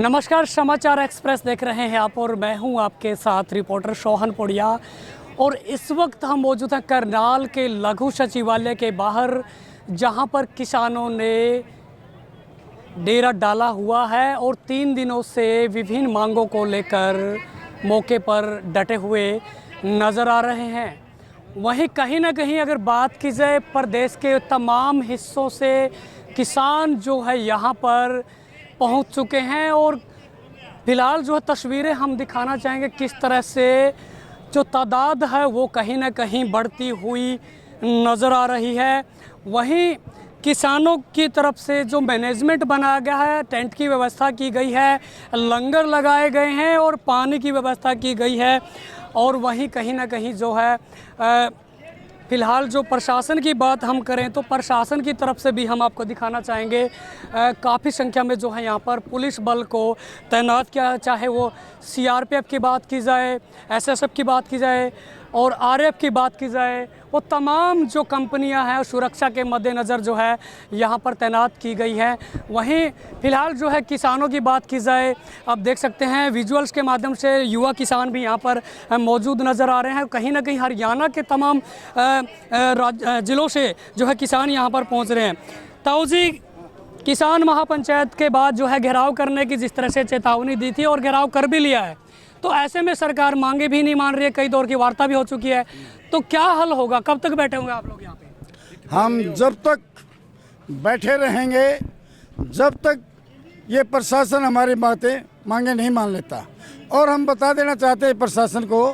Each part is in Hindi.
नमस्कार, समाचार एक्सप्रेस देख रहे हैं आप और मैं हूं आपके साथ रिपोर्टर सोहन पुड़िया। और इस वक्त हम मौजूद हैं करनाल के लघु सचिवालय के बाहर, जहां पर किसानों ने डेरा डाला हुआ है और 3 दिनों से विभिन्न मांगों को लेकर मौके पर डटे हुए नज़र आ रहे हैं। वहीं कहीं ना कहीं अगर बात की जाए, प्रदेश के तमाम हिस्सों से किसान जो है यहाँ पर पहुँच चुके हैं और फिलहाल जो है तस्वीरें हम दिखाना चाहेंगे किस तरह से जो तादाद है वो कहीं ना कहीं बढ़ती हुई नज़र आ रही है। वहीं किसानों की तरफ से जो मैनेजमेंट बनाया गया है, टेंट की व्यवस्था की गई है, लंगर लगाए गए हैं और पानी की व्यवस्था की गई है। और वहीं कहीं ना कहीं जो है फ़िलहाल जो प्रशासन की बात हम करें तो प्रशासन की तरफ से भी हम आपको दिखाना चाहेंगे काफ़ी संख्या में जो है यहाँ पर पुलिस बल को तैनात किया, चाहे वो सीआरपीएफ की बात की जाए, एसएसएफ की बात की जाए और आरएफ की बात की जाए, वो तमाम जो कंपनियां हैं सुरक्षा के मद्देनज़र जो है यहाँ पर तैनात की गई है। वहीं फ़िलहाल जो है किसानों की बात की जाए, आप देख सकते हैं विजुअल्स के माध्यम से युवा किसान भी यहाँ पर मौजूद नज़र आ रहे हैं। कहीं ना कहीं हरियाणा के तमाम ज़िलों से जो है किसान यहाँ पर पहुँच रहे हैं। ताऊजी, किसान महापंचायत के बाद जो है घेराव करने की जिस तरह से चेतावनी दी थी और घेराव कर भी लिया है, तो ऐसे में सरकार मांगे भी नहीं मान रही है, कई दौर की वार्ता भी हो चुकी है, तो क्या हल होगा? कब तक बैठे होंगे आप लोग यहाँ पे? हम जब तक बैठे रहेंगे जब तक ये प्रशासन हमारी मांगे नहीं मान लेता। और हम बता देना चाहते हैं प्रशासन को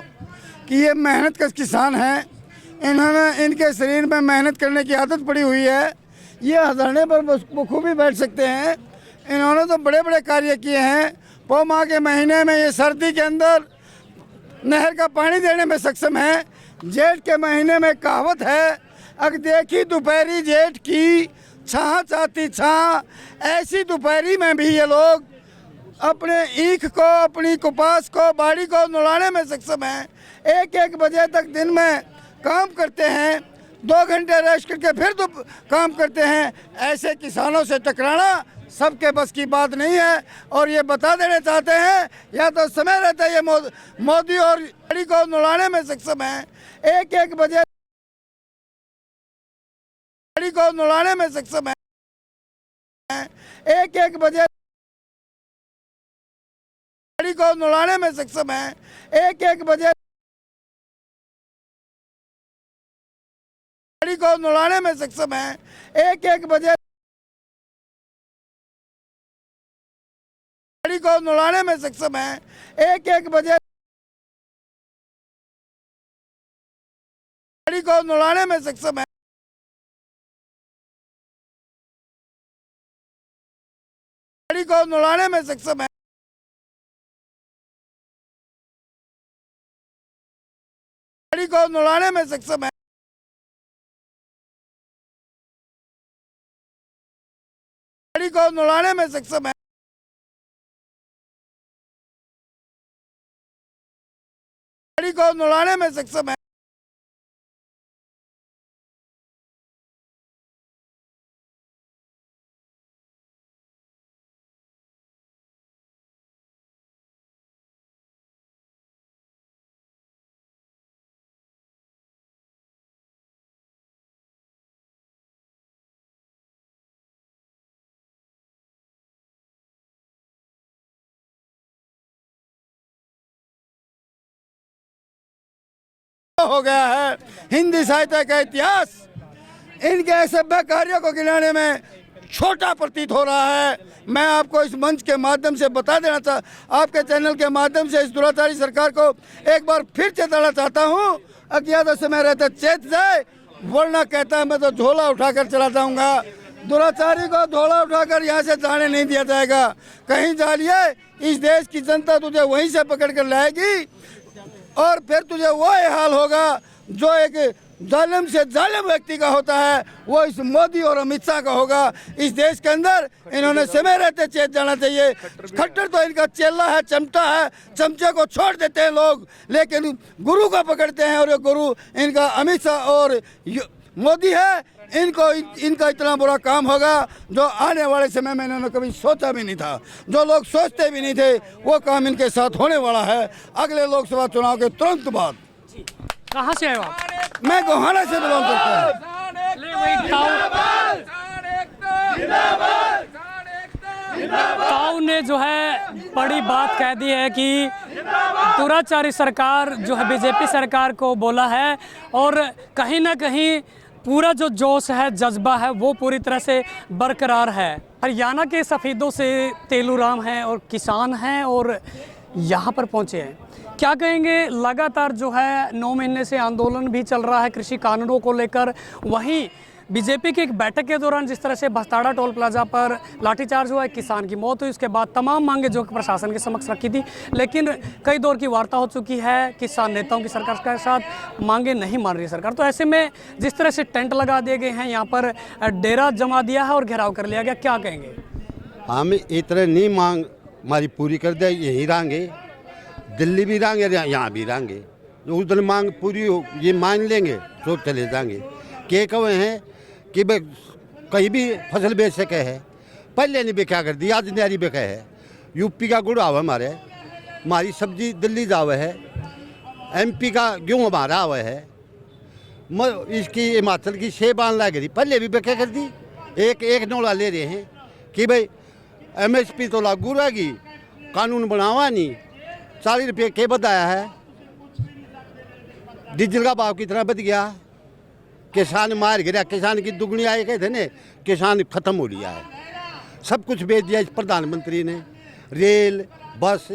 कि ये मेहनत का किसान हैं, इनके शरीर में मेहनत करने की आदत पड़ी हुई है। ये हजाने पर बखूबी बैठ सकते हैं। इन्होंने तो बड़े बड़े कार्य किए हैं। पौ माह के महीने में ये सर्दी के अंदर नहर का पानी देने में सक्षम है। जेठ के महीने में कहावत है, अग देखी दोपहरी जेठ की छाह चाहती छाह, ऐसी दोपहरी में भी ये लोग अपने ईख को, अपनी कपास को, बाड़ी को नुलाने में सक्षम हैं। 1-1 बजे तक दिन में काम करते हैं, 2 घंटे रेस्ट करके फिर तो काम करते हैं। ऐसे किसानों से टकराना सबके बस की बात नहीं है। और ये बता देना चाहते हैं, या तो समय रहता है ये मोदी और गाड़ी को नुलाने में सक्षम है। 1-1 बजे गाड़ी को नुलाने में सक्षम है। 1-1 बजे गाड़ी को नुलाने में सक्षम है। 1-1 बजे गाड़ी को नुलाने में सक्षम है। 1-1 बजे गाड़ी को नुलाने में सक्षम है। 1-1 बजे गाड़ी को नुलाने में सक्षम है। गाड़ी को नुलाने में सक्षम है। गाड़ी को नुलाने में सक्षम है। गाड़ी को नुलाने में सक्षम है। गाड़ी को नुलाने में सक्षम है। हो गया है हिंदी साहित्य का इतिहास। इनके सभ्य कार्यों को गिनाने में छोटा प्रतीत हो रहा है। मैं आपको इस मंच के माध्यम से बता देना आपके चैनल के माध्यम से इस दुराचारी सरकार को एक बार फिर चेताना चाहता हूँ, अज्ञात समय रहते चेत जाए, वरना कहता है मैं तो झोला उठाकर चला जाऊंगा। दुराचारी को झोला उठाकर यहाँ से जाने नहीं दिया जाएगा। कहीं जा लिए, इस देश की जनता तुझे वहीं से पकड़ कर लाएगी और फिर तुझे वो हाल होगा जो एक जालिम से जालिम व्यक्ति का होता है, वो इस मोदी और अमित शाह का होगा। इस देश के अंदर इन्होंने समय रहते चेत जाना चाहिए। खट्टर तो इनका चेला है, चमटा है, चमचे को छोड़ देते हैं लोग, लेकिन गुरु को पकड़ते हैं और ये गुरु इनका अमित शाह और मोदी है। इनका इतना बुरा काम होगा जो आने वाले समय में इन्होंने कभी सोचा भी नहीं था। जो लोग सोचते भी नहीं थे वो काम इनके साथ होने वाला है अगले लोकसभा चुनाव के तुरंत बाद। कहाँ से आए हो आप? मैं गोहाना से बिलोंग करता हूँ। ताऊ ने जो है बड़ी बात कह दी है कि दुराचारी सरकार जो है बीजेपी सरकार को बोला है और कहीं ना कहीं पूरा जो जोश है जज्बा है वो पूरी तरह से बरकरार है। हरियाणा के सफ़ेदों से तेलूराम हैं और किसान हैं और यहाँ पर पहुँचे हैं। क्या कहेंगे, लगातार जो है 9 महीने से आंदोलन भी चल रहा है कृषि कानूनों को लेकर। वहीं बीजेपी की एक बैठक के दौरान जिस तरह से बस्ताड़ा टोल प्लाजा पर लाठीचार्ज हुआ, एक किसान की मौत हुई, उसके बाद तमाम मांगे जो प्रशासन के समक्ष रखी थी, लेकिन कई दौर की वार्ता हो चुकी है किसान नेताओं की सरकार के साथ, मांगे नहीं मान रही सरकार। तो ऐसे में जिस तरह से टेंट लगा दिए गए हैं, यहाँ पर डेरा जमा दिया है और घेराव कर लिया गया, क्या कहेंगे? हम इतने नहीं मांग हमारी पूरी कर दे, यहीं रहेंगे, दिल्ली भी रहेंगे, यहाँ भी रहेंगे। उस दिन मांग पूरी हो ये मान लेंगे तो चले जाएंगे। के कहे हैं कि भाई कहीं भी फसल बेच सके है, पहले नहीं बेचा कर दिया, आज न्यारी बेचा है। यूपी का गुड़ आवा हमारी सब्जी दिल्ली जावे है, एमपी का गेहूँ हमारा आवा है, इसकी हिमाचल की सेब आन लग रही, पहले भी बेचा कर दी। एक नोड़ा ले रहे हैं कि भाई MSP तो लागू रहेगी, कानून बनावा नहीं। 40 रुपये के बताया है, डीजल का भाव कितना बच गया, किसान मार गिरा, किसान की दुगनी आए कहते ने, किसान खत्म हो लिया है। सब कुछ बेच दिया इस प्रधानमंत्री ने, रेल बस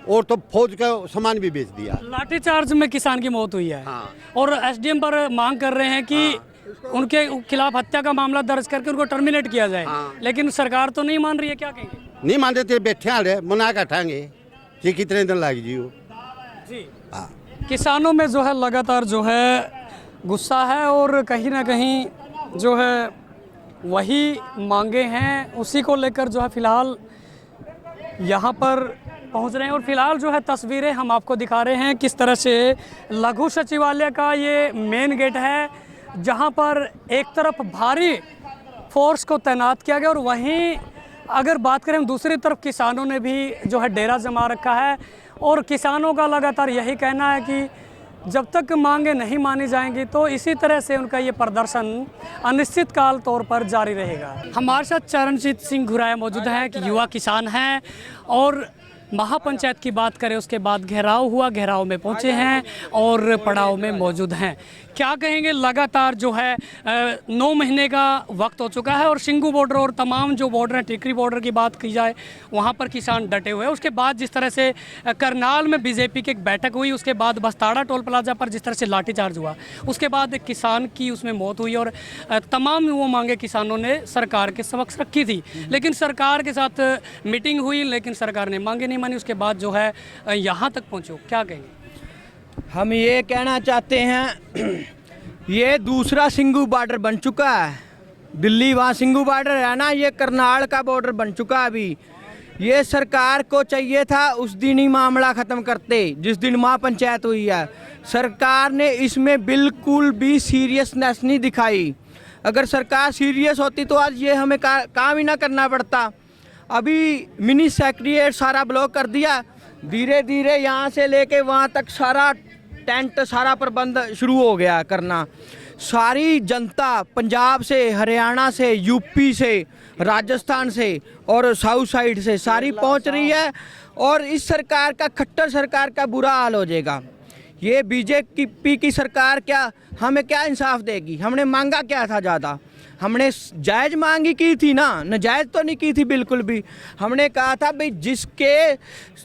और तो फौज का सामान भी बेच दिया। लाठीचार्ज में किसान की मौत हुई है। हाँ। और SDM पर मांग कर रहे हैं कि उनके खिलाफ हत्या का मामला दर्ज करके उनको टर्मिनेट किया जाए। हाँ। लेकिन सरकार तो नहीं मान रही है, क्या कहेंगे? नहीं मानते थे, बैठे आ मना काटांगे कि कितने दिन लग जियो। जी हाँ। किसानों में जो है लगातार जो है गुस्सा है और कहीं ना कहीं जो है वही मांगे हैं, उसी को लेकर जो है फिलहाल यहाँ पर पहुँच रहे हैं। और फिलहाल जो है तस्वीरें हम आपको दिखा रहे हैं किस तरह से लघु सचिवालय का ये मेन गेट है, जहाँ पर एक तरफ भारी फोर्स को तैनात किया गया और वहीं अगर बात करें दूसरी तरफ किसानों ने भी जो है डेरा जमा रखा है। और किसानों का लगातार यही कहना है कि जब तक मांगे नहीं मानी जाएंगी तो इसी तरह से उनका ये प्रदर्शन अनिश्चित काल तौर पर जारी रहेगा। हमारे साथ चरणजीत सिंह घुराया मौजूद हैं कि युवा किसान हैं और महापंचायत की बात करें उसके बाद घेराव हुआ, घेराव में पहुंचे हैं और पड़ाव में मौजूद हैं। क्या कहेंगे, लगातार जो है 9 महीने का वक्त हो चुका है और सिंगू बॉर्डर और तमाम जो बॉर्डर हैं, टिकरी बॉर्डर की बात की जाए वहां पर किसान डटे हुए हैं। उसके बाद जिस तरह से करनाल में बीजेपी की एक बैठक हुई, उसके बाद बस्ताड़ा टोल प्लाजा पर जिस तरह से लाठीचार्ज हुआ, उसके बाद एक किसान की उसमें मौत हुई और तमाम वो मांगे किसानों ने सरकार के समक्ष रखी थी। लेकिन सरकार के साथ मीटिंग हुई लेकिन सरकार ने मांगे नहीं मानी, उसके बाद जो है यहाँ तक पहुँचो, क्या कहेंगे? हम ये कहना चाहते हैं ये दूसरा सिंगू बॉर्डर बन चुका है। दिल्ली वहाँ सिंगू बॉर्डर है ना, ये करनाल का बॉर्डर बन चुका है अभी। ये सरकार को चाहिए था उस दिन ही मामला ख़त्म करते जिस दिन महापंचायत हुई है। सरकार ने इसमें बिल्कुल भी सीरियसनेस नहीं दिखाई। अगर सरकार सीरियस होती तो आज ये हमें काम ही ना करना पड़ता। अभी मिनी सेक्रेटरीट सारा ब्लॉक कर दिया, धीरे धीरे यहाँ से लेके वहाँ तक सारा टेंट सारा प्रबंध शुरू हो गया करना। सारी जनता पंजाब से, हरियाणा से, यूपी से, राजस्थान से और साउथ साइड से सारी पहुँच रही है और इस सरकार का, खट्टर सरकार का बुरा हाल हो जाएगा। ये बीजेपी की सरकार क्या हमें क्या इंसाफ देगी? हमने मांगा क्या था ज़्यादा? हमने जायज़ मांगी की थी ना, नाजायज़ तो नहीं की थी बिल्कुल भी। हमने कहा था भाई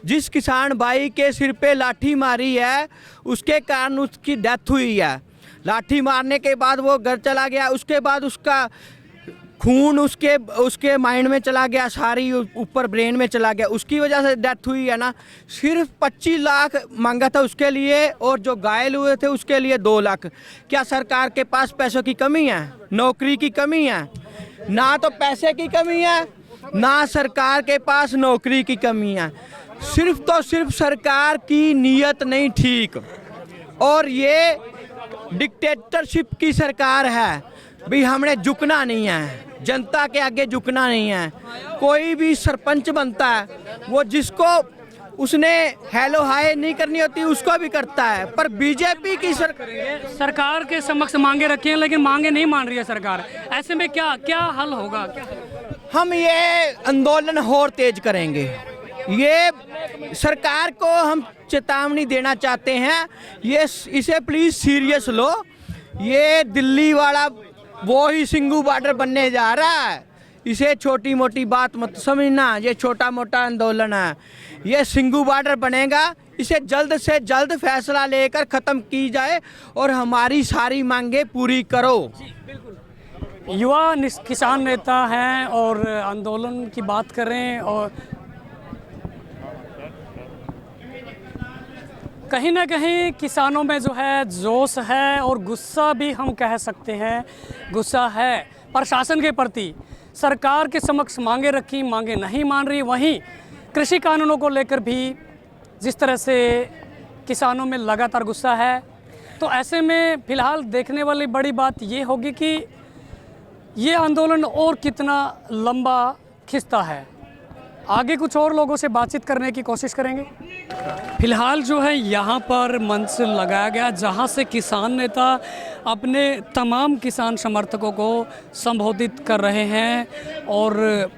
जिस किसान भाई के सिर पे लाठी मारी है उसके कारण उसकी डेथ हुई है। लाठी मारने के बाद वो घर चला गया, उसके बाद उसका खून उसके माइंड में चला गया, सारी ऊपर ब्रेन में चला गया, उसकी वजह से डेथ हुई है ना। सिर्फ 25 लाख मांगा था उसके लिए और जो घायल हुए थे उसके लिए 2 लाख। क्या सरकार के पास पैसों की कमी है? नौकरी की कमी है? ना तो पैसे की कमी है, ना सरकार के पास नौकरी की कमी है। सिर्फ सरकार की नीयत नहीं ठीक। और ये डिक्टेटरशिप की सरकार है भी, हमने झुकना नहीं है, जनता के आगे झुकना नहीं है। कोई भी सरपंच बनता है वो जिसको उसने हेलो हाय नहीं करनी होती उसको भी करता है, पर बीजेपी की सरकार के समक्ष मांगे रखी हैं लेकिन मांगे नहीं मान रही है सरकार। ऐसे में क्या क्या हल होगा? हम ये आंदोलन और तेज करेंगे। ये सरकार को हम चेतावनी देना चाहते हैं, ये इसे प्लीज सीरियस लो। ये दिल्ली वाला वो ही सिंगू बॉर्डर बनने जा रहा है, इसे छोटी मोटी बात मत समझना। ये छोटा मोटा आंदोलन है, ये सिंगू बॉर्डर बनेगा। इसे जल्द से जल्द फैसला लेकर ख़त्म की जाए और हमारी सारी मांगे पूरी करो। युवा किसान नेता हैं और आंदोलन की बात करें, और कहीं ना कहीं किसानों में जो है जोश है और गुस्सा भी हम कह सकते हैं, गुस्सा है प्रशासन के प्रति। सरकार के समक्ष मांगे रखी, मांगे नहीं मान रही। वहीं कृषि कानूनों को लेकर भी जिस तरह से किसानों में लगातार गुस्सा है, तो ऐसे में फ़िलहाल देखने वाली बड़ी बात ये होगी कि ये आंदोलन और कितना लंबा खिंचता है। आगे कुछ और लोगों से बातचीत करने की कोशिश करेंगे। फिलहाल जो है यहाँ पर मंच लगाया गया जहाँ से किसान नेता अपने तमाम किसान समर्थकों को संबोधित कर रहे हैं, और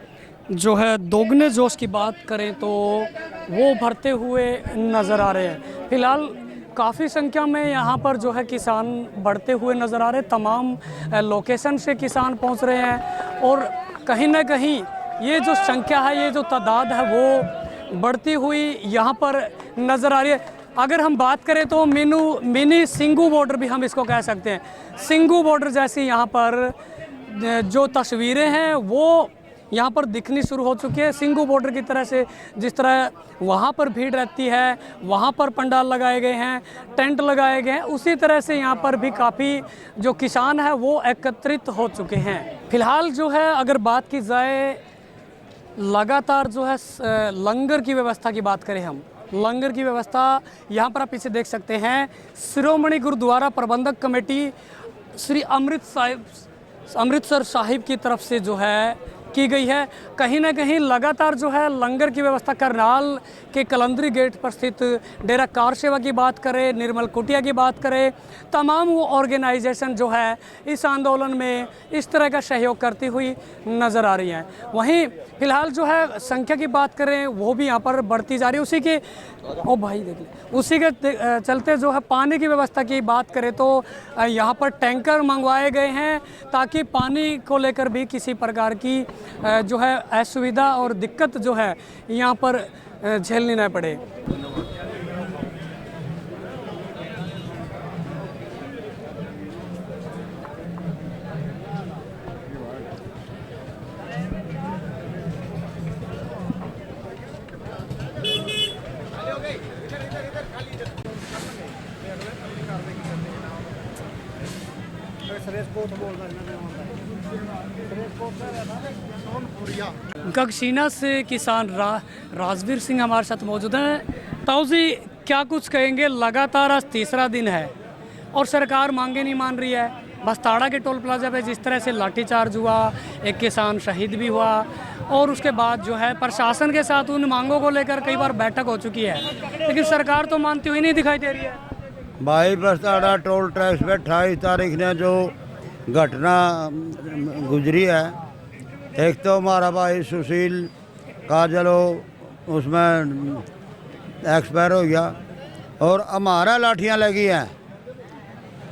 जो है दोगुने जोश की बात करें तो वो भरते हुए नज़र आ रहे हैं। फिलहाल काफ़ी संख्या में यहाँ पर जो है किसान बढ़ते हुए नज़र आ रहे हैं। तमाम लोकेशन से किसान पहुँच रहे हैं और कहीं ना कहीं ये जो संख्या है, ये जो तादाद है वो बढ़ती हुई यहाँ पर नज़र आ रही है। अगर हम बात करें तो मिनी सिंगू बॉर्डर भी हम इसको कह सकते हैं। सिंगू बॉर्डर जैसी यहाँ पर जो तस्वीरें हैं वो यहाँ पर दिखनी शुरू हो चुकी है। सिंगू बॉर्डर की तरह से जिस तरह वहाँ पर भीड़ रहती है, वहाँ पर पंडाल लगाए गए हैं, टेंट लगाए गए हैं, उसी तरह से यहाँ पर भी काफ़ी जो किसान है वो एकत्रित हो चुके हैं। फिलहाल जो है अगर बात की जाए लगातार जो है लंगर की व्यवस्था की बात करें, हम लंगर की व्यवस्था यहाँ पर आप पीछे देख सकते हैं। शिरोमणि गुरुद्वारा प्रबंधक कमेटी श्री अमृतसर साहिब की तरफ से जो है की गई है। कहीं ना कहीं लगातार जो है लंगर की व्यवस्था करनाल के कलंदरी गेट पर स्थित डेरा कार सेवा की बात करें, निर्मल कुटिया की बात करें, तमाम वो ऑर्गेनाइजेशन जो है इस आंदोलन में इस तरह का सहयोग करती हुई नज़र आ रही हैं। वहीं फिलहाल जो है संख्या की बात करें वो भी यहाँ पर बढ़ती जा रही है। उसी के उसी के चलते जो है पानी की व्यवस्था की बात करें तो यहाँ पर टैंकर मंगवाए गए हैं ताकि पानी को लेकर भी किसी प्रकार की जो है असुविधा और दिक्कत जो है यहाँ पर झेलनी न पड़े। गगशीना से किसान राजवीर सिंह हमारे साथ मौजूद हैं। ताऊ जी, क्या कुछ कहेंगे? लगातार आज तीसरा दिन है और सरकार मांगे नहीं मान रही है। बस्ताड़ा के टोल प्लाजा पे जिस तरह से लाठीचार्ज हुआ, एक किसान शहीद भी हुआ, और उसके बाद जो है प्रशासन के साथ उन मांगों को लेकर कई बार बैठक हो चुकी है, लेकिन सरकार तो मानती हुई नहीं दिखाई दे रही है। भाई बस्ताड़ा टोल टैक्स पे 28 तारीख ने जो घटना गुजरी है, एक तो हमारा भाई सुशील काजलो उसमें एक्सपायर हो गया और हमारा लाठियाँ लगी हैं।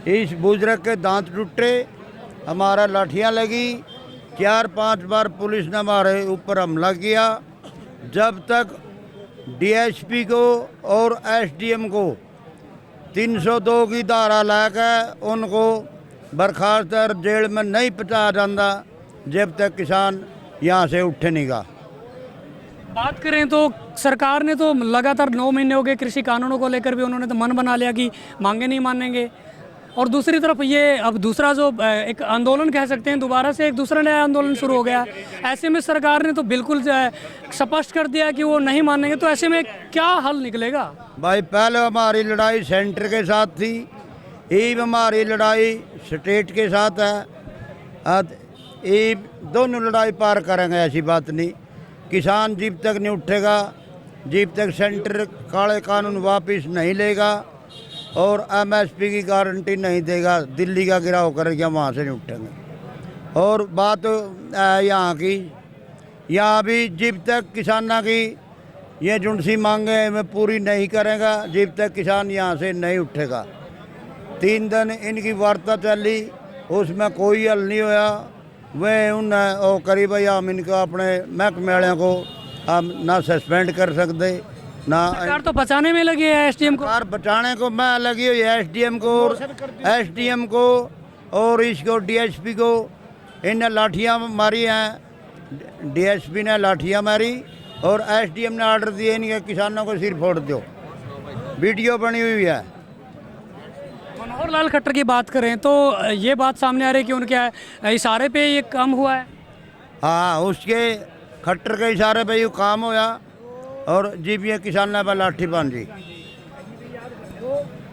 इस बुजुर्ग के दांत टूटे, हमारा लाठियाँ लगी, 4-5 बार पुलिस ने हमारे ऊपर हमला किया। जब तक डीएसपी को और एसडीएम को 302 की धारा लाकर उनको बर्खास्त और जेल में नहीं पहुँचाया जाता जब तक किसान यहाँ से उठे नहीं गा। बात करें तो सरकार ने तो लगातार 9 महीने हो गए कृषि कानूनों को लेकर भी उन्होंने तो मन बना लिया कि मांगे नहीं मानेंगे, और दूसरी तरफ ये अब दूसरा जो एक आंदोलन कह सकते हैं, दोबारा से एक दूसरा नया आंदोलन शुरू हो गया। ऐसे में सरकार ने तो बिल्कुल स्पष्ट कर दिया कि वो नहीं मानेंगे, तो ऐसे में क्या हल निकलेगा? भाई पहले हमारी लड़ाई सेंटर के साथ थी, ये हमारी लड़ाई स्टेट के साथ है। ये दोनों लड़ाई पार करेंगे, ऐसी बात नहीं। किसान जब तक नहीं उठेगा, जब तक सेंटर काले कानून वापस नहीं लेगा और MSP की गारंटी नहीं देगा, दिल्ली का गिराव करेगा, वहाँ से नहीं उठेंगे। और बात यहाँ की, यहाँ भी जब तक किसानों की ये जुनसी मांगे मैं पूरी नहीं करेगा, जब तक किसान यहाँ से नहीं उठेगा। 3 दिन इनकी वार्ता चली, उसमें कोई हल नहीं होया। वे उन वो करी भाई हम इनका अपने महकमे वालों को हम ना सस्पेंड कर सकते ना। सरकार तो बचाने में लगी है SDM को, सरकार बचाने को मैं लगी हुई है, SDM को और इसको DSP को। इन्हें लाठियाँ मारी हैं, DSP ने लाठियाँ मारी और SDM ने ऑर्डर दिए इनके किसानों को सिर फोड़ दो। वीडियो बनी हुई है। मनोहर लाल खट्टर की बात करें तो ये बात सामने आ रही है कि उनके इशारे पे ये काम हुआ है। हाँ, उसके खट्टर के इशारे पे ये काम होया और जीप ये किसान पर लाठी बांधी।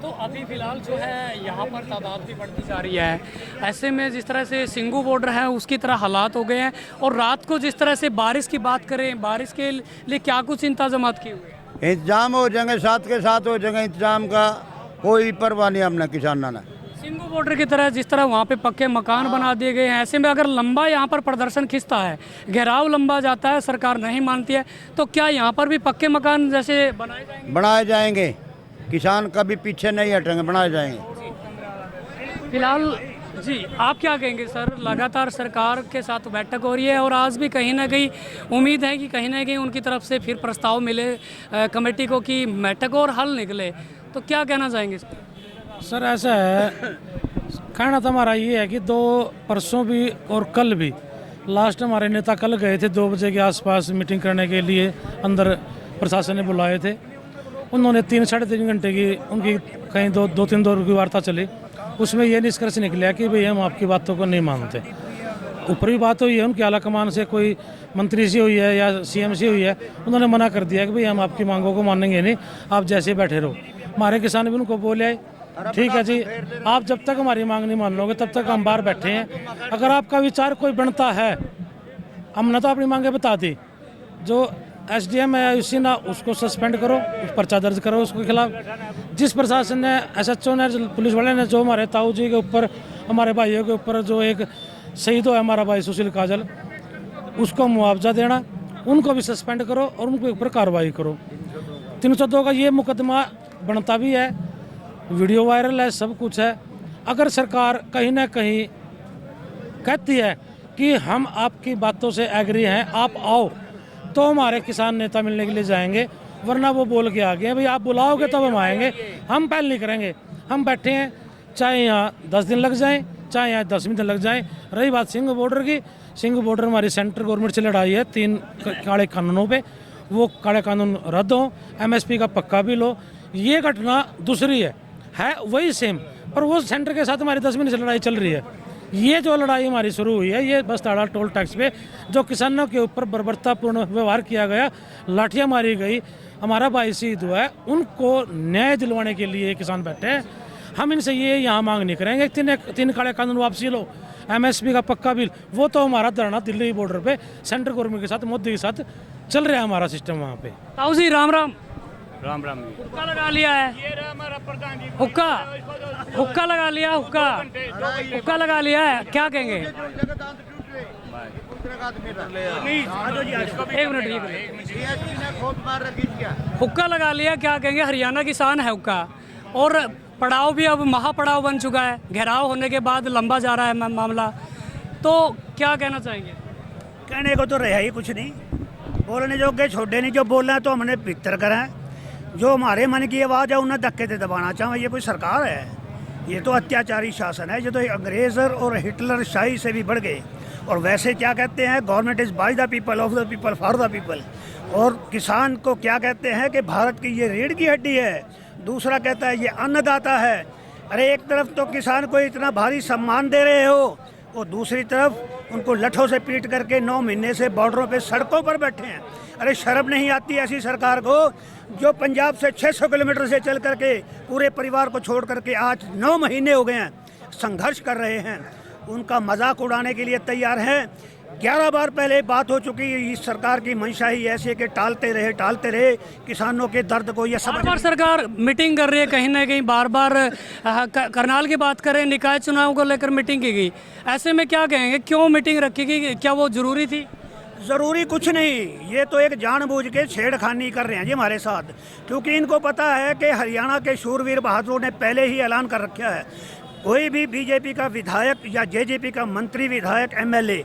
तो अभी फिलहाल जो है यहाँ पर तादाद भी बढ़ती जा रही है। ऐसे में जिस तरह से सिंगू बॉर्डर है उसकी तरह हालात हो गए हैं। और रात को जिस तरह से बारिश की बात करें, बारिश के लिए क्या कुछ इंतजाम किए हुए? इंतजाम हो जाएंगे, साथ के साथ हो जाएंगे। इंतजाम का कोई परवाह नहीं हमने किसानों ने। सिंगू बॉर्डर की तरह जिस तरह वहाँ पे पक्के मकान बना दिए गए हैं, ऐसे में अगर लंबा यहाँ पर प्रदर्शन खिंचता है, घेराव लंबा जाता है, सरकार नहीं मानती है, तो क्या यहाँ पर भी पक्के मकान जैसे बनाए जाएंगे? बनाए जाएंगे, किसान कभी पीछे नहीं हटेंगे, बनाए जाएंगे। फिलहाल जी आप क्या कहेंगे सर? लगातार सरकार के साथ बैठक हो रही है और आज भी कहीं ना कहीं उम्मीद है कि कहीं ना कहीं उनकी तरफ से फिर प्रस्ताव मिले कमेटी को कि बैठक और हल निकले, तो क्या कहना चाहेंगे? सर ऐसा है, कहना तो हमारा ये है कि 2 परसों भी और कल भी, लास्ट हमारे नेता कल गए थे 2 बजे के आसपास मीटिंग करने के लिए, अंदर प्रशासन ने बुलाए थे। उन्होंने 3-3.5 घंटे की उनकी कहीं 2-3 दौर की वार्ता चली। उसमें ये निष्कर्ष निकला कि भाई हम आपकी बातों को नहीं मानते। ऊपरी बात हुई है, उनकी आला कमान से कोई मंत्री सी हुई है या CM सी हुई है, उन्होंने मना कर दिया कि भाई हम आपकी मांगों को मानेंगे नहीं, आप जैसे बैठे रहो। हमारे किसान भी उनको बोले आए, ठीक है जी, आप जब तक हमारी मांग नहीं मान लोगे तब तक हम बाहर बैठे हैं। अगर आपका विचार कोई बनता है, हमने तो अपनी मांगे बता दी, जो SDM है उसी ना उसको सस्पेंड करो, उस पर्चा दर्ज करो उसके खिलाफ। जिस प्रशासन ने, SHO ने, पुलिस वाले ने जो हमारे ताऊ जी के ऊपर, हमारे भाइयों के ऊपर जो एक शहीद हुआ है हमारा भाई सुशील काजल, उसको मुआवजा देना, उनको भी सस्पेंड करो और उनके ऊपर कार्रवाई करो। 302 का ये मुकदमा बनता भी है, वीडियो वायरल है, सब कुछ है। अगर सरकार कहीं ना कहीं कहती है कि हम आपकी बातों से एग्री हैं, आप आओ, तो हमारे किसान नेता मिलने के लिए जाएंगे, वरना वो बोल के आ गए भाई आप बुलाओगे तब हम आएंगे, हम पहल नहीं करेंगे। हम बैठे हैं, चाहे यहाँ 10 दिन लग जाएं, चाहे यहाँ 10 दिन लग जाएं। रही बात सिंगू बॉर्डर की, सिंगू बॉर्डर हमारी सेंट्रल गवर्नमेंट से लड़ाई है 3 काले कानूनों पे, वो काले कानून रद्द हो, MSP का पक्का भी लो। ये घटना दूसरी है वही सेम, पर वो सेंटर के साथ हमारी 10 महीने से लड़ाई चल रही है। ये जो लड़ाई हमारी शुरू हुई है, ये बस ताड़ा टोल टैक्स पे जो किसानों के ऊपर बर्बरतापूर्ण व्यवहार किया गया, लाठियाँ मारी गई, हमारा भाई शहीद हुआ है, उनको न्याय दिलवाने के लिए किसान बैठे हैं। हम इनसे ये यहाँ मांग नहीं करेंगे 3 काले कानून वापसी लो, MSP का पक्का बिल, वो तो हमारा धरना दिल्ली बॉर्डर पे सेंट्रल गवर्नमेंट के साथ, मोदी के साथ चल रहा है हमारा सिस्टम वहाँ पे। ताऊ जी राम राम। राम राम जी। हुक्का लगा लिया है, हुक्का लगा लिया, हुक्का लगा लिया है, क्या कहेंगे? एक मिनट, हुक्का लगा लिया, क्या कहेंगे? हरियाणा किसान है हुक्का, और पड़ाव भी अब महापड़ाव बन चुका है, घेराव होने के बाद लंबा जा रहा है मामला, तो क्या कहना चाहेंगे? कहने को तो रहा ही कुछ नहीं, बोलने जोगे छोड़े नहीं, जो बोलना है तो हमने बेहतर करा है, जो हमारे मन की आवाज़ है उन्हें धक्के से दबाना चाहें। ये कोई सरकार है? ये तो अत्याचारी शासन है, जो तो अंग्रेज़ और हिटलर शाही से भी बढ़ गए। और वैसे क्या कहते हैं, government is by the people, of the people, for the people. और किसान को क्या कहते हैं कि भारत की ये रीढ़ की हड्डी है, दूसरा कहता है ये अन्नदाता है। अरे एक तरफ तो किसान को इतना भारी सम्मान दे रहे हो, वो दूसरी तरफ उनको लठों से पीट करके 9 महीने से बॉर्डरों पे सड़कों पर बैठे हैं। अरे शर्म नहीं आती ऐसी सरकार को, जो पंजाब से 600 किलोमीटर से चल करके पूरे परिवार को छोड़ करके आज 9 महीने हो गए हैं संघर्ष कर रहे हैं, उनका मजाक उड़ाने के लिए तैयार हैं। 11 बार पहले बात हो चुकी है, इस सरकार की मंशा ही ऐसी है कि टालते रहे किसानों के दर्द को। ये सब बार सरकार मीटिंग कर रही है, कहीं ना कहीं बार बार करनाल की बात करें, निकाय चुनाव को लेकर मीटिंग की गई, ऐसे में क्या कहेंगे, क्यों मीटिंग रखी गई, क्या वो जरूरी थी? ज़रूरी कुछ नहीं, ये तो एक जानबूझ के छेड़खानी कर रहे हैं जी हमारे साथ, क्योंकि इनको पता है कि हरियाणा के शूरवीर बहादुर ने पहले ही ऐलान कर रखा है, कोई भी बीजेपी का विधायक या जेजेपी का मंत्री, विधायक, एमएलए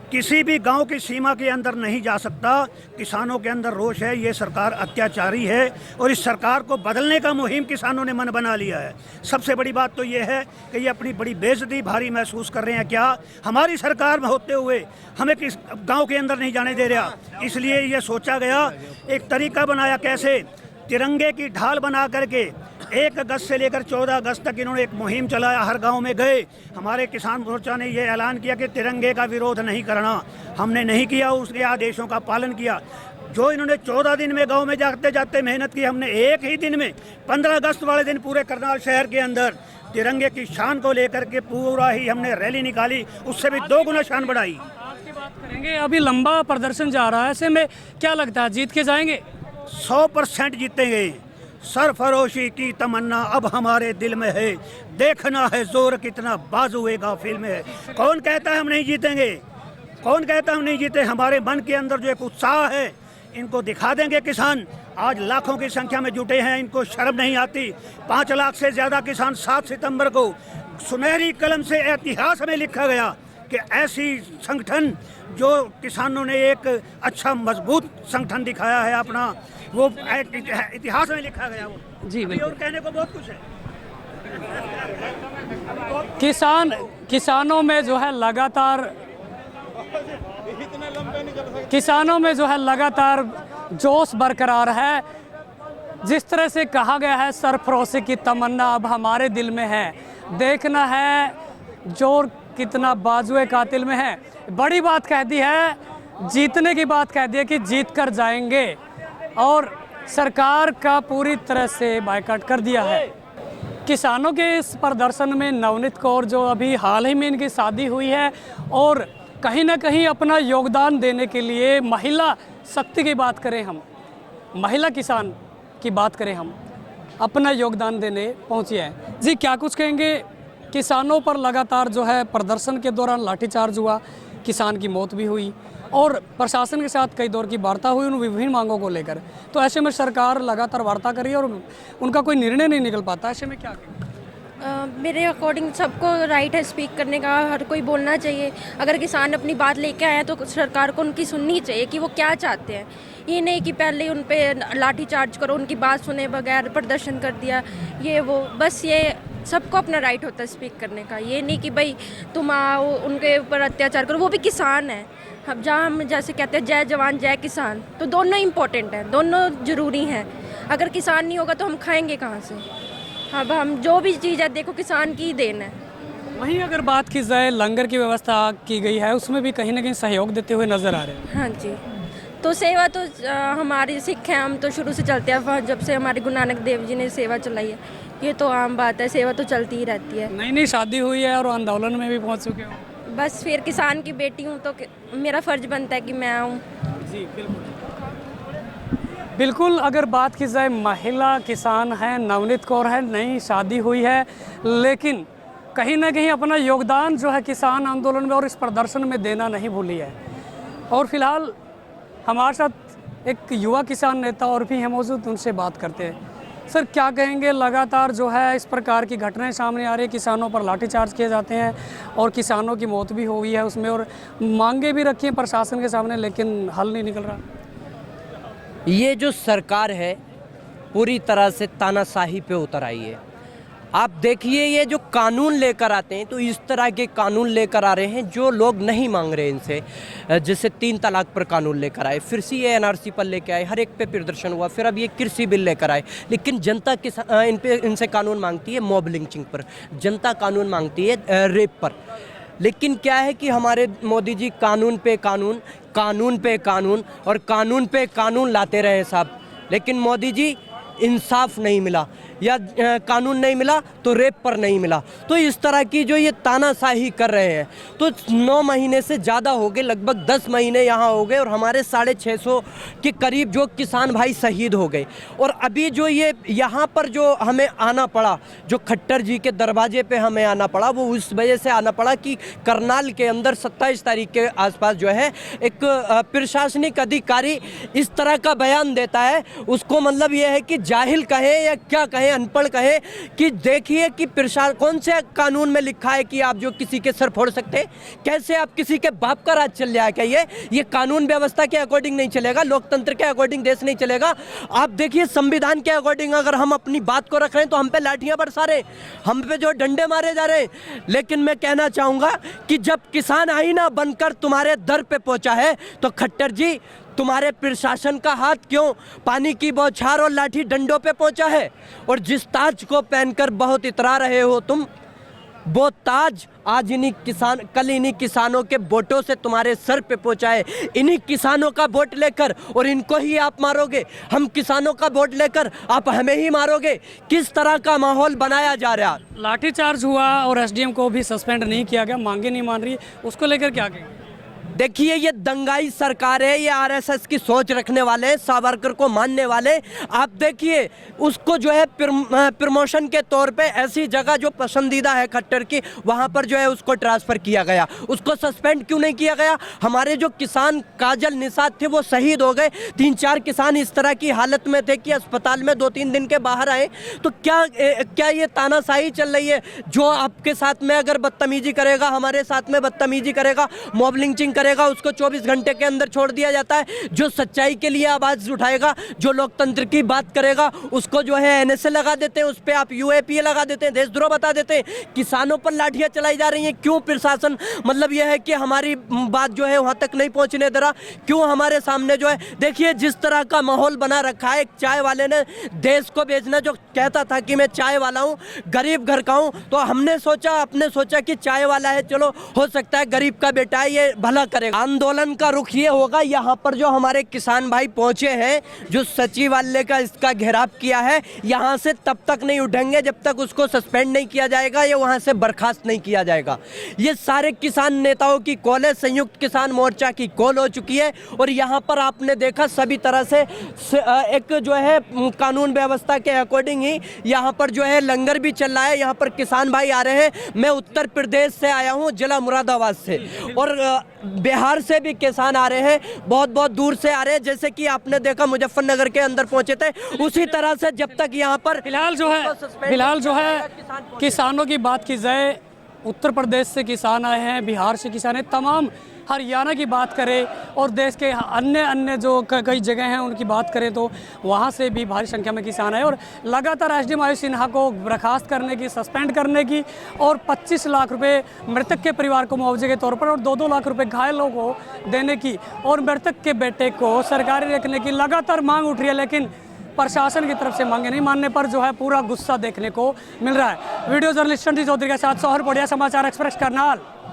किसी भी गांव की सीमा के अंदर नहीं जा सकता। किसानों के अंदर रोष है, ये सरकार अत्याचारी है और इस सरकार को बदलने का मुहिम किसानों ने मन बना लिया है। सबसे बड़ी बात तो ये है कि ये अपनी बड़ी बेइज्जती भारी महसूस कर रहे हैं। क्या हमारी सरकार में होते हुए हमें किस गांव के अंदर नहीं जाने दे रहा, इसलिए ये सोचा गया, एक तरीका बनाया, कैसे तिरंगे की ढाल बना करके 1 अगस्त से लेकर 14 अगस्त तक इन्होंने एक मुहिम चलाया, हर गांव में गए। हमारे किसान मोर्चा ने ये ऐलान किया कि तिरंगे का विरोध नहीं करना, हमने नहीं किया, उसके आदेशों का पालन किया। जो इन्होंने 14 दिन में गांव में जाते जाते मेहनत की, हमने एक ही दिन में 15 अगस्त वाले दिन पूरे करनाल शहर के अंदर तिरंगे की शान को लेकर के पूरा ही हमने रैली निकाली, उससे भी 2 गुना शान बढ़ाई। आज की बात करेंगे, अभी लंबा प्रदर्शन जा रहा है, ऐसे में क्या लगता है जीत के जाएंगे? 100% जीतेंगे। सरफरोशी की तमन्ना अब हमारे दिल में है, देखना है जोर कितना बाजुए गाफिल में है। कौन कहता है हम नहीं जीतेंगे, कौन कहता है हम नहीं जीते? हमारे मन के अंदर जो एक उत्साह है, इनको दिखा देंगे किसान। आज लाखों की संख्या में जुटे हैं, इनको शर्म नहीं आती। 5 लाख से ज़्यादा किसान 7 सितंबर को सुनहरी कलम से इतिहास में लिखा गया कि ऐसी संगठन जो किसानों ने एक अच्छा मजबूत संगठन दिखाया है अपना, वो इतिहास में लिखा गया। वो जी और कहने को बहुत कुछ है। किसानों में जो है लगातार जोश बरकरार है। जिस तरह से कहा गया है, सरफरोशी की तमन्ना अब हमारे दिल में है, देखना है जोर कितना बाजुए कातिल में है। बड़ी बात कह दी है, जीतने की बात कह दी है कि जीत कर जाएंगे, और सरकार का पूरी तरह से बायकॉट कर दिया है। किसानों के इस प्रदर्शन में नवनीत कौर, जो अभी हाल ही में इनकी शादी हुई है, और कहीं ना कहीं अपना योगदान देने के लिए महिला शक्ति की बात करें हम, महिला किसान की बात करें हम, अपना योगदान देने पहुंची है। जी क्या कुछ कहेंगे? किसानों पर लगातार जो है प्रदर्शन के दौरान लाठीचार्ज हुआ, किसान की मौत भी हुई, और प्रशासन के साथ कई दौर की वार्ता हुई उन विभिन्न मांगों को लेकर। तो ऐसे में सरकार लगातार वार्ता कर रही है और उनका कोई निर्णय नहीं निकल पाता। ऐसे में क्या करें? मेरे अकॉर्डिंग सबको राइट है स्पीक करने का, हर कोई बोलना चाहिए। अगर किसान अपनी बात लेके आए हैं तो सरकार को उनकी सुननी चाहिए कि वो क्या चाहते हैं। ये नहीं कि पहले उन पे लाठी चार्ज करो, उनकी बात सुने बगैर प्रदर्शन कर दिया, ये वो। बस ये सबको अपना राइट होता है स्पीक करने का। ये नहीं कि भाई तुम आओ उनके ऊपर अत्याचार करो, वो भी किसान है। अब जहाँ हम जैसे कहते हैं जय जवान जय किसान, तो दोनों इम्पोर्टेंट हैं, दोनों ज़रूरी हैं। अगर किसान नहीं होगा तो हम खाएंगे कहाँ से? अब हम जो भी चीज़ है देखो किसान की ही देन है। वहीं अगर बात की जाए, लंगर की व्यवस्था की गई है, उसमें भी कहीं ना कहीं सहयोग देते हुए नजर आ रहे हैं। हाँ जी, तो सेवा तो हमारी सिख है, हम तो शुरू से चलते हैं, जब से हमारे गुरु नानक देव जी ने सेवा चलाई है, ये तो आम बात है, सेवा तो चलती ही रहती है। नई शादी हुई है और आंदोलन में भी पहुंच चुके हो। बस फिर किसान की बेटी हूँ तो मेरा फ़र्ज बनता है कि मैं आऊँ। जी बिल्कुल। अगर बात की जाए, महिला किसान है, नवनीत कौर है, नई शादी हुई है, लेकिन कहीं ना कहीं अपना योगदान जो है किसान आंदोलन में और इस प्रदर्शन में देना नहीं भूली है। और फिलहाल हमारे साथ एक युवा किसान नेता और भी हैं मौजूद, उनसे बात करते हैं। सर क्या कहेंगे, लगातार जो है इस प्रकार की घटनाएं सामने आ रही है, किसानों पर लाठीचार्ज किए जाते हैं और किसानों की मौत भी हुई है उसमें, और मांगे भी रखी हैं प्रशासन के सामने, लेकिन हल नहीं निकल रहा। ये जो सरकार है पूरी तरह से तानाशाही पे उतर आई है। आप देखिए, ये जो कानून लेकर आते हैं तो इस तरह के कानून लेकर आ रहे हैं जो लोग नहीं मांग रहे इनसे। जैसे 3 तलाक पर कानून लेकर आए, फिर CA/NRC पर लेकर आए, हर एक पे प्रदर्शन हुआ, फिर अब ये कृषि बिल लेकर आए। लेकिन जनता इनसे कानून मांगती है मॉब लिंचिंग पर, जनता कानून मांगती है रेप पर। लेकिन क्या है कि हमारे मोदी जी कानून पे कानून, कानून पे कानून और कानून पे कानून लाते रहे साहब, लेकिन मोदी जी इंसाफ नहीं मिला, या कानून नहीं मिला तो रेप पर नहीं मिला। तो इस तरह की जो ये तानाशाही कर रहे हैं, तो 9 महीने से ज़्यादा हो गए, लगभग 10 महीने यहाँ हो गए और हमारे 650 के करीब जो किसान भाई शहीद हो गए। और अभी जो ये यहाँ पर जो हमें आना पड़ा, जो खट्टर जी के दरवाजे पे हमें आना पड़ा, वो उस वजह से आना पड़ा कि करनाल के अंदर 27 तारीख के आसपास जो है एक प्रशासनिक अधिकारी इस तरह का बयान देता है, उसको मतलब ये है कि जाहिल कहे या क्या कहे, अनपढ़ कहे, कि देखिए कि कौन से कानून में लिखा है कि आप जो किसी के सर फोड़ सकते हैं, कैसे आप किसी के बाप का राज चल जाए, क्या ये कानून व्यवस्था के अकॉर्डिंग नहीं चलेगा, लोकतंत्र के अकॉर्डिंग देश नहीं चलेगा। आप देखिए संविधान के अकॉर्डिंग अगर हम अपनी बात को रख रहे हैं तो हम पे लाठियां बरसा रहे, हम पे जो डंडे मारे जा रहे हैं। लेकिन मैं कहना चाहूंगा कि जब किसान आईना बनकर तुम्हारे दर पे पहुंचा है तो खट्टर जी तुम्हारे प्रशासन का हाथ क्यों पानी की बौछार और लाठी डंडों पे पहुंचा है? और जिस ताज को पहनकर बहुत इतरा रहे हो तुम, वो ताज आज कल इन्हीं किसानों के वोटों से तुम्हारे सर पे पहुंचा है। इन्हीं किसानों का वोट लेकर और इनको ही आप मारोगे, हम किसानों का वोट लेकर आप हमें ही मारोगे। किस तरह का माहौल बनाया जा रहा है? लाठीचार्ज हुआ और एसडीएम को भी सस्पेंड नहीं किया गया, मांगे नहीं मान रही, उसको लेकर क्या कहेंगे? देखिए ये दंगाई सरकार है, ये आरएसएस की सोच रखने वाले हैं, सावरकर को मानने वाले। आप देखिए उसको जो है प्रमोशन के तौर पे ऐसी जगह जो पसंदीदा है खट्टर की, वहाँ पर जो है उसको ट्रांसफ़र किया गया। उसको सस्पेंड क्यों नहीं किया गया? हमारे जो किसान काजल निषाद थे वो शहीद हो गए, 3-4 किसान इस तरह की हालत में थे कि अस्पताल में 2-3 दिन के बाहर आए। तो क्या ये तानाशाही चल रही है? जो आपके साथ में अगर बदतमीजी करेगा, हमारे साथ में बदतमीजी करेगा, मॉब लिंचिंग करेगा, उसको 24 घंटे के अंदर छोड़ दिया जाता है। जो सच्चाई के लिए आवाज उठाएगा, जो लोकतंत्र की बात करेगा, उसको जो है एनएसए लगा देते हैं, उस पर आप यूएपीए लगा देते हैं, देशद्रोह बता देते हैं। किसानों पर लाठियां चलाई जा रही हैं। क्यों प्रशासन मतलब यह है कि हमारी बात जो है वहां तक नहीं पहुंचने दे रहा? क्यों हमारे सामने जो है, देखिए जिस तरह का माहौल बना रखा है। एक चाय वाले ने देश को बेचना, जो कहता था कि मैं चाय वाला हूँ, गरीब घर का हूँ, तो आपने सोचा कि चाय वाला है, चलो हो सकता है गरीब का बेटा है, ये भला करेगा। आंदोलन का रुख ये होगा, यहाँ पर जो हमारे किसान भाई पहुंचे हैं, जो सचिवालय का इसका घेराव किया है, यहाँ से तब तक नहीं उठेंगे जब तक उसको सस्पेंड नहीं किया जाएगा या वहाँ से बर्खास्त नहीं किया जाएगा। ये सारे किसान नेताओं की कॉल है, संयुक्त किसान मोर्चा की कॉल हो चुकी है। और यहाँ पर आपने देखा सभी तरह से एक जो है कानून व्यवस्था के अकॉर्डिंग ही यहाँ पर जो है लंगर भी चल रहा है। यहाँ पर किसान भाई आ रहे हैं। मैं उत्तर प्रदेश से आया हूँ, जिला मुरादाबाद से, और बिहार से भी किसान आ रहे हैं, बहुत बहुत दूर से आ रहे हैं। जैसे कि आपने देखा मुजफ्फरनगर के अंदर पहुंचे थे, उसी तरह से जब तक यहाँ पर फिलहाल जो है किसानों की बात की जाए, उत्तर प्रदेश से किसान आए हैं, बिहार से किसान हैं, तमाम हरियाणा की बात करें और देश के अन्य जो कई जगह हैं उनकी बात करें तो वहाँ से भी भारी संख्या में किसान आए। और लगातार एसडीएम आयुष सिन्हा को बर्खास्त करने की, सस्पेंड करने की और 25 लाख रुपए मृतक के परिवार को मुआवजे के तौर पर और 2-2 लाख रुपए घायलों को देने की और मृतक के बेटे को सरकारी रखने की लगातार मांग उठ रही है। लेकिन प्रशासन की तरफ से मांगे नहीं मानने पर जो है पूरा गुस्सा देखने को मिल रहा है। वीडियो जर्नलिस्ट चौधरी के साथ सोहर पड़िया, समाचार एक्सप्रेस करनाल।